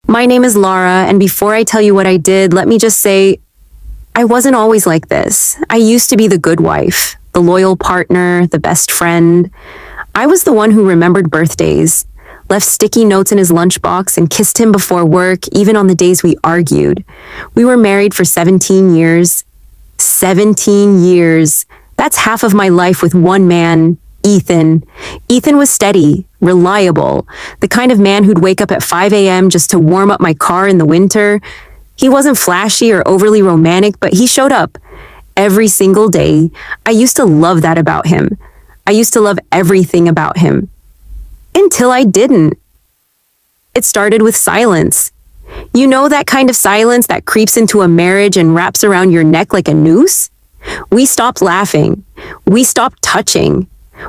My name is Lara, and before I tell you what I did, let me just say I wasn't always like this. I used to be the good wife, the loyal partner, the best friend. I was the one who remembered birthdays, left sticky notes in his lunchbox, and kissed him before work, even on the days we argued. We were married for 17 years. 17 years. That's half of my life with one man, Ethan. Ethan was steady, reliable, the kind of man who'd wake up at 5 a.m. just to warm up my car in the winter. He wasn't flashy or overly romantic, but he showed up every single day. I used to love that about him. I used to love everything about him. Until I didn't. It started with silence. You know that kind of silence that creeps into a marriage and wraps around your neck like a noose? We stopped laughing. We stopped touching.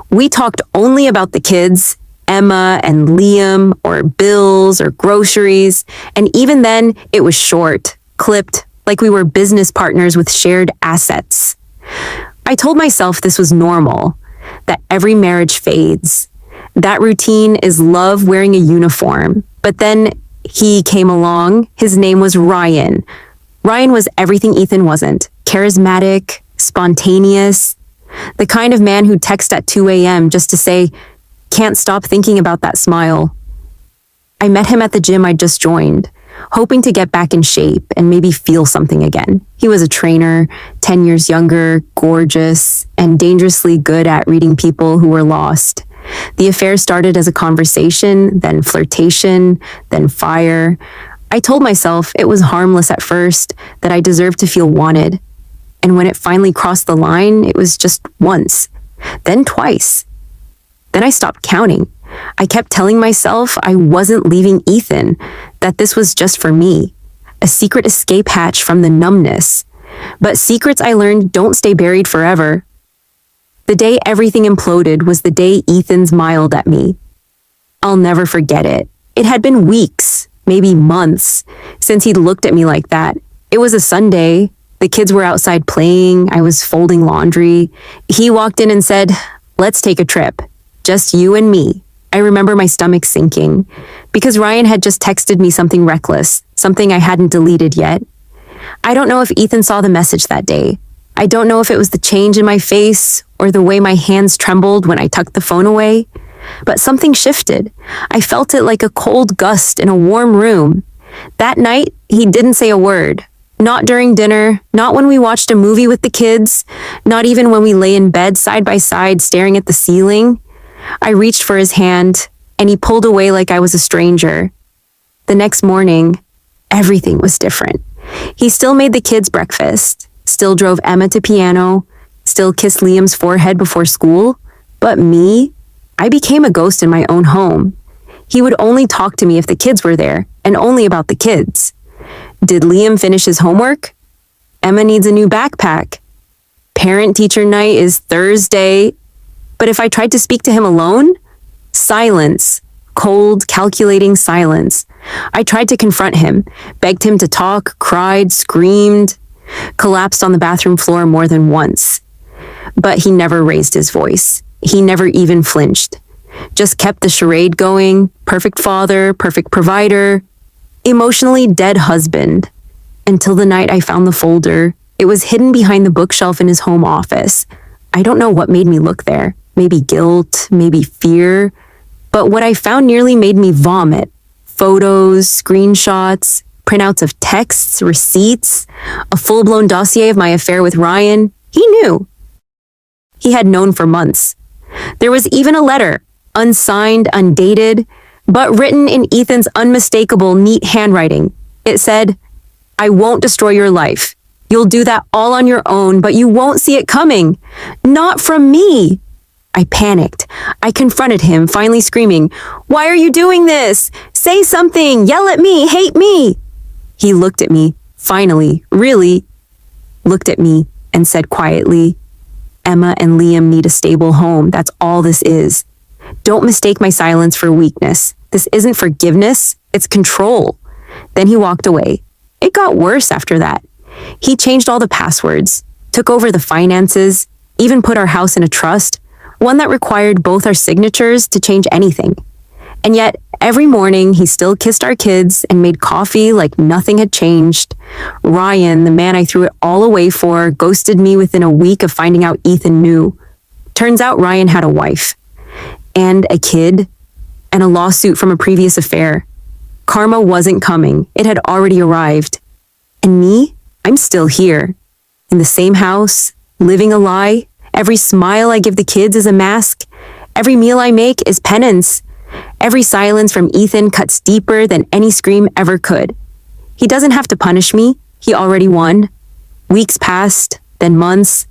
We talked only about the kids, Emma and Liam, or bills or groceries, and even then, it was short, clipped, like we were business partners with shared assets. I told myself this was normal, that every marriage fades. That routine is love wearing a uniform. But then he came along. His name was Ryan. Ryan was everything Ethan wasn't. Charismatic, spontaneous, the kind of man who'd text at 2 a.m. just to say, "Can't stop thinking about that smile." I met him at the gym I'd just joined, hoping to get back in shape and maybe feel something again. He was a trainer, 10 years younger, gorgeous, and dangerously good at reading people who were lost. The affair started as a conversation, then flirtation, then fire. I told myself it was harmless at first, that I deserved to feel wanted. And when it finally crossed the line, it was just once, then twice. Then I stopped counting. I kept telling myself I wasn't leaving Ethan, that this was just for me, a secret escape hatch from the numbness. But secrets, I learned, don't stay buried forever. The day everything imploded was the day Ethan smiled at me. I'll never forget it. It had been weeks, maybe months, since he'd looked at me like that. It was a Sunday. The kids were outside playing. I was folding laundry. He walked in and said, "Let's take a trip. Just you and me." I remember my stomach sinking because Ryan had just texted me something reckless, something I hadn't deleted yet. I don't know if Ethan saw the message that day. I don't know if it was the change in my face or the way my hands trembled when I tucked the phone away, but something shifted. I felt it like a cold gust in a warm room. That night, he didn't say a word. Not during dinner, not when we watched a movie with the kids, not even when we lay in bed side by side staring at the ceiling. I reached for his hand, and he pulled away like I was a stranger. The next morning, everything was different. He still made the kids breakfast, still drove Emma to piano, still kissed Liam's forehead before school. But me, I became a ghost in my own home. He would only talk to me if the kids were there, and only about the kids. Did Liam finish his homework? Emma needs a new backpack. Parent-teacher night is Thursday. But if I tried to speak to him alone, silence, cold, calculating silence. I tried to confront him, begged him to talk, cried, screamed, collapsed on the bathroom floor more than once. But he never raised his voice. He never even flinched. Just kept the charade going, perfect father, perfect provider, emotionally dead husband. Until the night I found the folder. It was hidden behind the bookshelf in his home office. I don't know what made me look there. Maybe guilt, maybe fear. But what I found nearly made me vomit. Photos, screenshots, printouts of texts, receipts, a full-blown dossier of my affair with Ryan. He knew. He had known for months. There was even a letter, unsigned, undated, but written in Ethan's unmistakable, neat handwriting. It said, "I won't destroy your life. You'll do that all on your own, but you won't see it coming. Not from me." I panicked. I confronted him, finally screaming, "Why are you doing this? Say something! Yell at me! Hate me!" He looked at me, finally, really looked at me and said quietly, "Emma and Liam need a stable home. That's all this is. Don't mistake my silence for weakness. This isn't forgiveness, it's control." Then he walked away. It got worse after that. He changed all the passwords, took over the finances, even put our house in a trust, one that required both our signatures to change anything. And yet, Every morning, he still kissed our kids and made coffee like nothing had changed. Ryan, the man I threw it all away for, ghosted me within a week of finding out Ethan knew. Turns out Ryan had a wife and a kid and a lawsuit from a previous affair. Karma wasn't coming. It had already arrived. And me? I'm still here. In the same house, living a lie. Every smile I give the kids is a mask. Every meal I make is penance. Every silence from Ethan cuts deeper than any scream ever could. He doesn't have to punish me. He already won. Weeks passed, then months.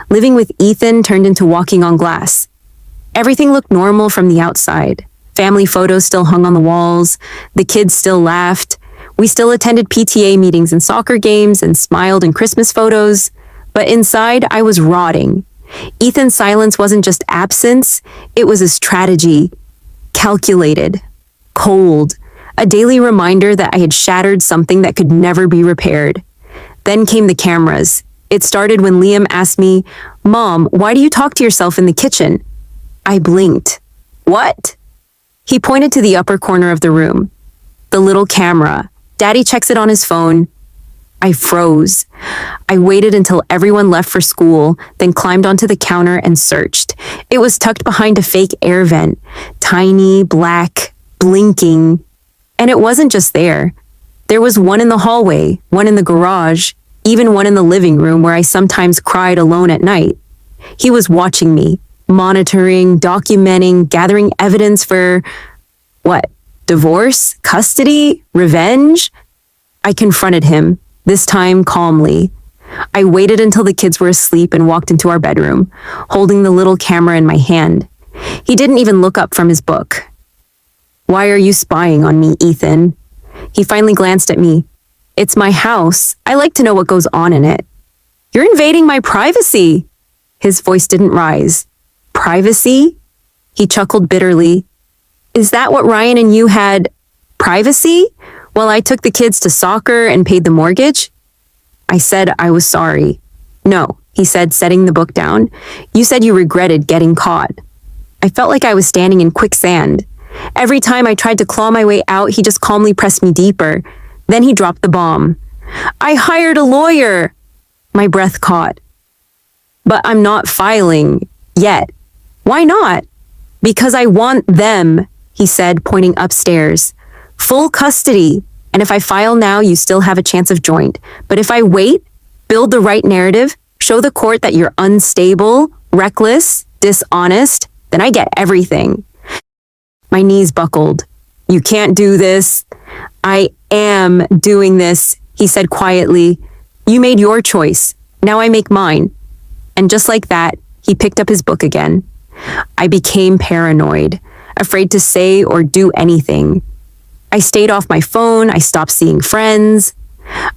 Living with Ethan turned into walking on glass. Everything looked normal from the outside. Family photos still hung on the walls. The kids still laughed. We still attended PTA meetings and soccer games and smiled in Christmas photos. But inside, I was rotting. Ethan's silence wasn't just absence, it was a strategy. Calculated. Cold. A daily reminder that I had shattered something that could never be repaired. Then came the cameras. It started when Liam asked me, "Mom, why do you talk to yourself in the kitchen?" I blinked. "What?" He pointed to the upper corner of the room. The little camera. Daddy checks it on his phone. I froze. I waited until everyone left for school, then climbed onto the counter and searched. It was tucked behind a fake air vent. Tiny, black, blinking. And it wasn't just there. There was one in the hallway, one in the garage, even one in the living room where I sometimes cried alone at night. He was watching me, monitoring, documenting, gathering evidence for, what, divorce, custody, revenge? I confronted him, this time calmly. I waited until the kids were asleep and walked into our bedroom, holding the little camera in my hand. He didn't even look up from his book. "Why are you spying on me, Ethan?" He finally glanced at me. "It's my house. I like to know what goes on in it." "You're invading my privacy." His voice didn't rise. "Privacy?" He chuckled bitterly. "Is that what Ryan and you had? Privacy? While I took the kids to soccer and paid the mortgage?" I said I was sorry. "No," he said, setting the book down. "You said you regretted getting caught." I felt like I was standing in quicksand. Every time I tried to claw my way out, he just calmly pressed me deeper. Then he dropped the bomb. "I hired a lawyer." My breath caught. "But I'm not filing yet." "Why not?" "Because I want them," he said, pointing upstairs. "Full custody. And if I file now, you still have a chance of joint. But if I wait, build the right narrative, show the court that you're unstable, reckless, dishonest, then I get everything." My knees buckled. "You can't do this." "I am doing this," he said quietly. "You made your choice. Now I make mine." And just like that, he picked up his book again. I became paranoid, afraid to say or do anything. I stayed off my phone. I stopped seeing friends.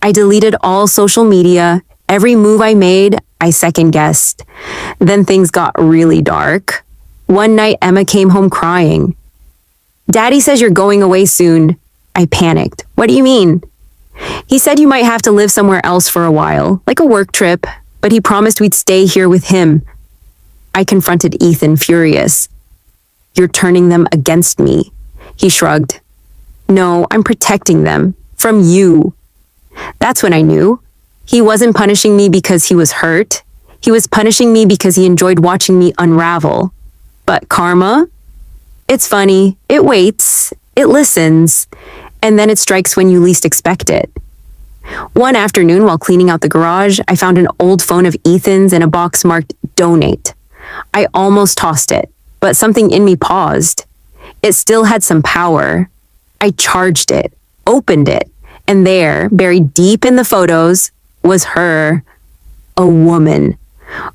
I deleted all social media. Every move I made, I second-guessed. Then things got really dark. One night, Emma came home crying. "Daddy says you're going away soon." I panicked. "What do you mean?" "He said you might have to live somewhere else for a while, like a work trip, but he promised we'd stay here with him." I confronted Ethan, furious. "You're turning them against me." He shrugged. "No, I'm protecting them. From you." That's when I knew. He wasn't punishing me because he was hurt. He was punishing me because he enjoyed watching me unravel. But karma? It's funny. It waits. It listens. And then it strikes when you least expect it. One afternoon, while cleaning out the garage, I found an old phone of Ethan's in a box marked "Donate." I almost tossed it, but something in me paused. It still had some power. I charged it, opened it, and there, buried deep in the photos, was her. A woman.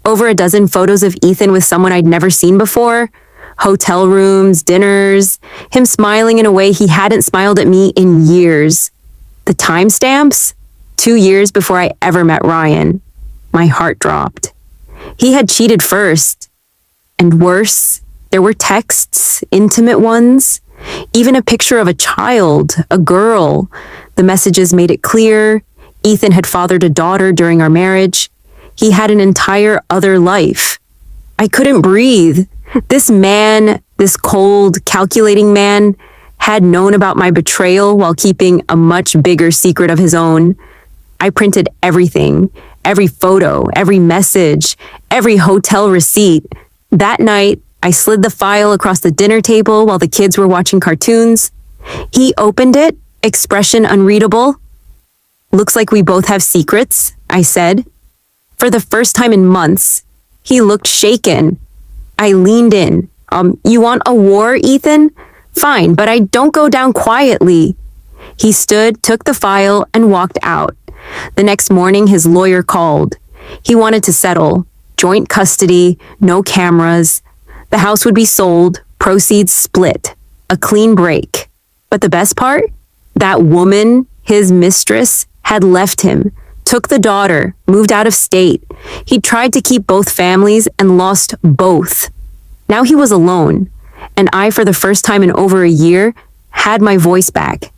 Over a dozen photos of Ethan with someone I'd never seen before. Hotel rooms, dinners, him smiling in a way he hadn't smiled at me in years. The timestamps? 2 years before I ever met Ryan. My heart dropped. He had cheated first. And worse, there were texts, intimate ones, even a picture of a child, a girl. The messages made it clear Ethan had fathered a daughter during our marriage. He had an entire other life. I couldn't breathe. This man, this cold, calculating man, had known about my betrayal while keeping a much bigger secret of his own. I printed everything, every photo, every message, every hotel receipt. That night, I slid the file across the dinner table while the kids were watching cartoons. He opened it, expression unreadable. "Looks like we both have secrets," I said. For the first time in months, he looked shaken. I leaned in. You want a war, Ethan? Fine, but I don't go down quietly." He stood, took the file, and walked out. The next morning, his lawyer called. He wanted to settle. Joint custody, no cameras. The house would be sold, proceeds split. A clean break. But the best part? That woman, his mistress, had left him, took the daughter, moved out of state. He tried to keep both families and lost both. Now he was alone, and I, for the first time in over a year, had my voice back.